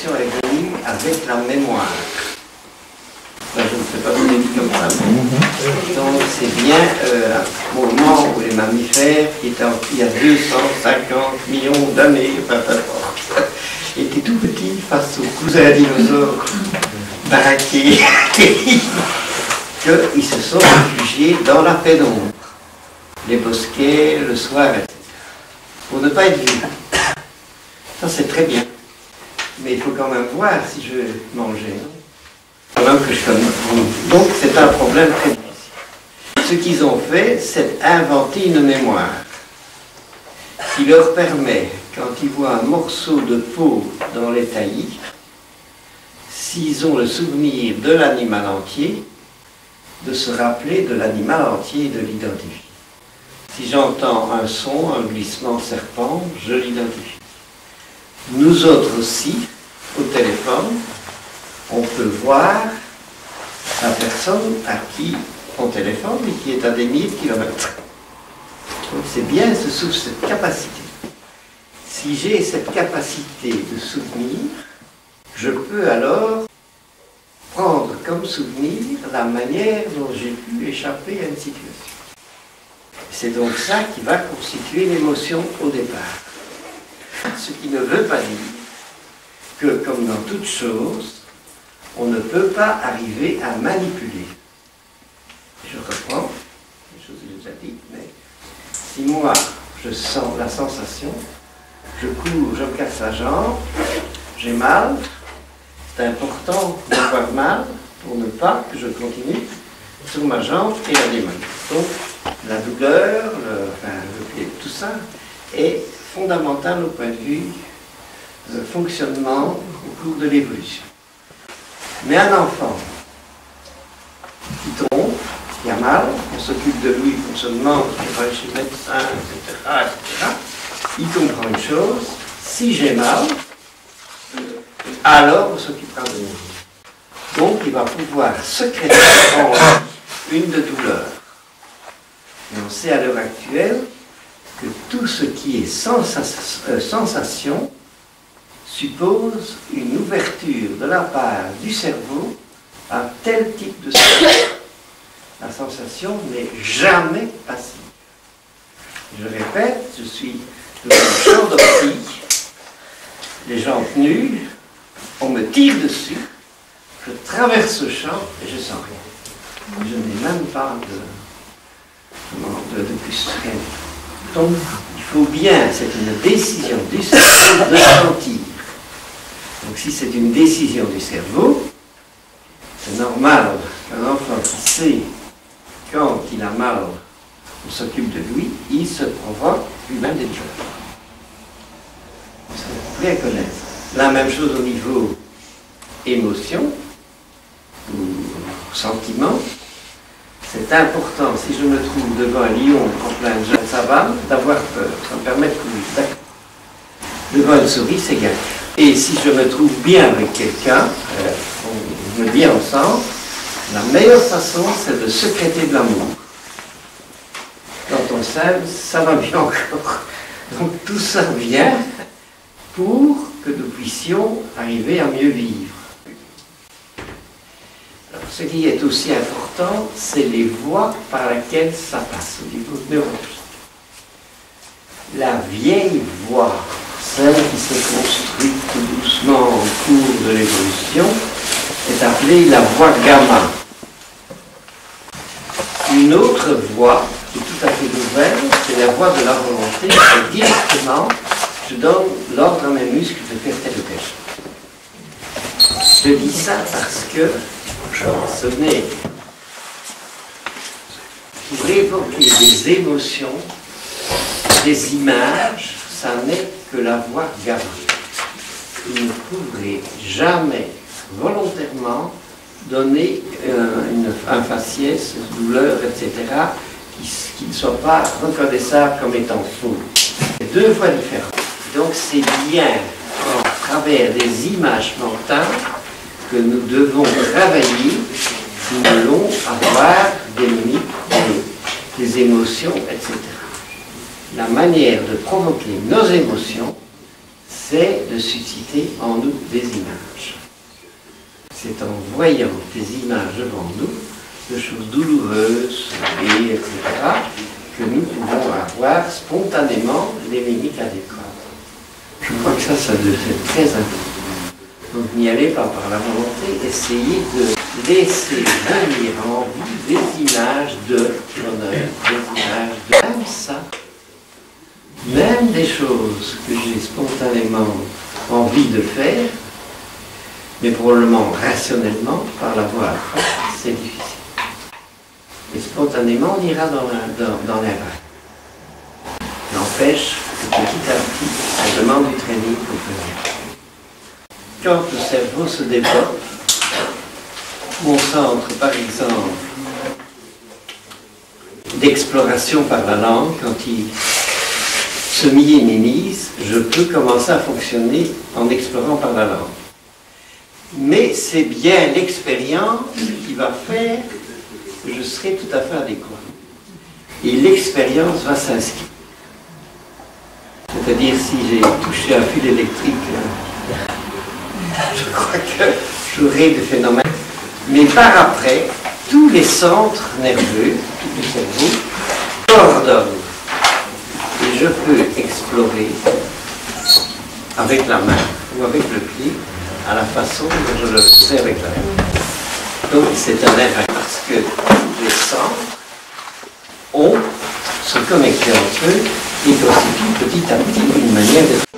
l'émotion est venue avec la mémoire. Ben, je ne sais pas vous le dire comme ça, mais donc c'est bien au moment où les mammifères, qui étaient il y a 250 millions d'années, étaient tout petits face aux cousins dinosaures baraqués, qu'ils se sont réfugiés dans la pénombre, les bosquets, le soir, etc. Pour ne pas être vus. Ça c'est très bien. Mais il faut quand même voir si je vais manger. Quand même que je connais. Donc c'est un problème très difficile. Ce qu'ils ont fait, c'est inventer une mémoire qui leur permet, quand ils voient un morceau de peau dans les taillis, s'ils ont le souvenir de l'animal entier, de se rappeler de l'animal entier et de l'identifier. Si j'entends un son, un glissement serpent, je l'identifie. Nous autres aussi, au téléphone, on peut voir la personne à qui on téléphone et qui est à des milliers de kilomètres. Donc c'est bien cette capacité. Si j'ai cette capacité de souvenir, je peux alors prendre comme souvenir la manière dont j'ai pu échapper à une situation. C'est donc ça qui va constituer l'émotion au départ. Ce qui ne veut pas dire que, comme dans toute chose, on ne peut pas arriver à manipuler. Je reprends, les choses que j'ai déjà dites, mais si moi, je sens la sensation, je cours, je me casse la jambe, j'ai mal, c'est important d'avoir mal pour ne pas que je continue sur ma jambe et la démaille. Donc, la douleur, tout ça est fondamental au point de vue de fonctionnement au cours de l'évolution. Mais un enfant qui tombe, qui a mal, on s'occupe de lui, on se demande, il va chez le médecin, etc., il comprend une chose, si j'ai mal, alors on s'occupera de nous. Donc il va pouvoir sécréter en une de douleur. Et on sait à l'heure actuelle que tout ce qui est sensation suppose une ouverture de la part du cerveau à tel type de sensation. La sensation n'est jamais passive. Je répète, je suis dans un champ d'optique, les jambes nues, on me tire dessus, je traverse ce champ et je sens rien. Je n'ai même pas de puce. Donc, il faut bien, c'est une décision du cerveau de sentir. Donc, si c'est une décision du cerveau, c'est normal qu'un enfant qui sait quand il a mal, on s'occupe de lui, il se provoque lui-même des douleurs. Vous pouvez connaître. La même chose au niveau émotion ou sentiment. C'est important, si je me trouve devant un lion en pleine savane, d'avoir peur. Ça me permet de courir. Devant une souris, c'est égal. Et si je me trouve bien avec quelqu'un, on me dit ensemble, la meilleure façon, c'est de sécréter de l'amour. Quand on s'aime, ça va bien encore. Donc tout ça vient pour que nous puissions arriver à mieux vivre. Alors, ce qui est aussi important, c'est les voies par lesquelles ça passe au niveau neurologique. La vieille voie, celle qui s'est construite tout doucement au cours de l'évolution, est appelée la voie gamma. Une autre voie, qui est tout à fait nouvelle, c'est la voie de la volonté, et directement, je donne l'ordre à mes muscles de faire telle ou telle chose. Je dis ça parce que ce n'est pour évoquer des émotions, des images, ça n'est que la voie gamma. Vous ne pourrez jamais volontairement donner un faciès, une douleur, etc., qui ne soit pas reconnaissable comme étant faux. C'est deux voies différentes. Donc c'est bien à travers des images mentales que nous devons travailler si nous voulons avoir des limites, des émotions, etc. La manière de provoquer nos émotions, c'est de susciter en nous des images. C'est en voyant des images devant nous, de choses douloureuses, et etc., que nous pouvons avoir spontanément les mimiques adéquates. Je crois que ça devient très important. Donc n'y allez pas par la volonté, essayez de laisser venir en vous des images de bonheur, des images de même ça. Même des choses que j'ai spontanément envie de faire, mais probablement rationnellement, par la voie c'est difficile. Et spontanément, on ira dans l'erreur. N'empêche que petit à petit, ça demande du training pour venir. Quand le cerveau se développe, mon centre, par exemple, d'exploration par la langue, quand il se minimise, je peux commencer à fonctionner en explorant par la langue. Mais c'est bien l'expérience qui va faire que je serai tout à fait adéquat. Et l'expérience va s'inscrire. C'est-à-dire, si j'ai touché un fil électrique, je crois que j'aurai des phénomènes. Mais par après, tous les centres nerveux, tout le cerveau, coordonnent. Et je peux explorer avec la main ou avec le pied à la façon dont je le fais avec la main. Donc c'est un erreur parce que les centres ont se connecté entre eux et constituent petit à petit une manière d'être.